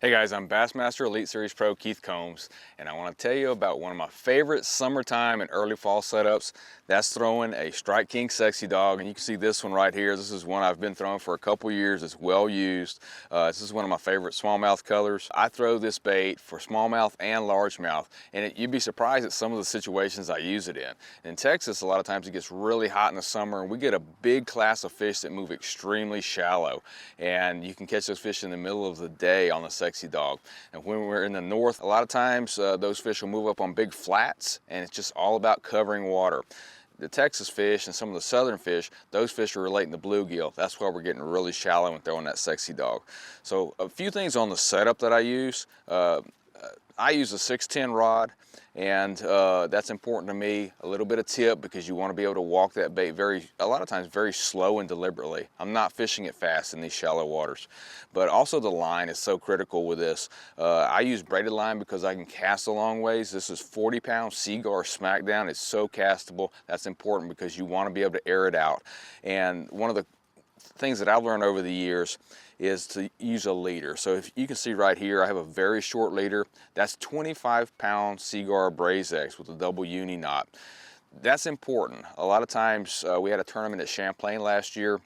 Hey guys, I'm Bassmaster Elite Series Pro Keith Combs, and I want to tell you about one of my favorite summertime and early fall setups. That's throwing a Strike King Sexy Dog, and you can see this one right here. This is one I've been throwing for a couple years. It's well used. This is one of my favorite smallmouth colors. I throw this bait for smallmouth and largemouth, and you'd be surprised at some of the situations I use it in. In Texas, a lot of times it gets really hot in the summer, and we get a big class of fish that move extremely shallow, and you can catch those fish in the middle of the day on the Sexy Dog. And when we're in the north, a lot of times those fish will move up on big flats, and it's just all about covering water. The Texas fish and some of the southern fish, those fish are relating to bluegill. That's why we're getting really shallow and throwing that Sexy Dog. So a few things on the setup that I use. I use a 610 rod, and that's important to me. A little bit of tip, because you want to be able to walk that bait a lot of times very slow and deliberately. I'm not fishing it fast in these shallow waters. But also the line is so critical with this. I use braided line because I can cast a long ways. This is 40-pound Seaguar Smackdown. It's so castable. That's important because you want to be able to air it out. And one of the things that I've learned over the years is to use a leader. So if you can see right here, I have a very short leader. That's 25-pound Seaguar Braze X with a double uni knot. That's important. A lot of times, we had a tournament at Champlain last year.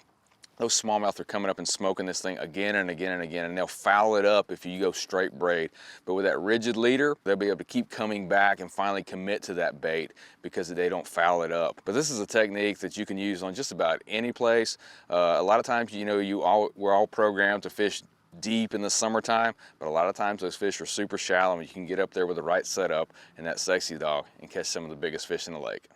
Those smallmouth are coming up and smoking this thing again and again and again, and they'll foul it up if you go straight braid. But with that rigid leader, they'll be able to keep coming back and finally commit to that bait because they don't foul it up. But this is a technique that you can use on just about any place. A lot of times, we're all programmed to fish deep in the summertime, but a lot of times those fish are super shallow, and you can get up there with the right setup and that Sexy Dog and catch some of the biggest fish in the lake.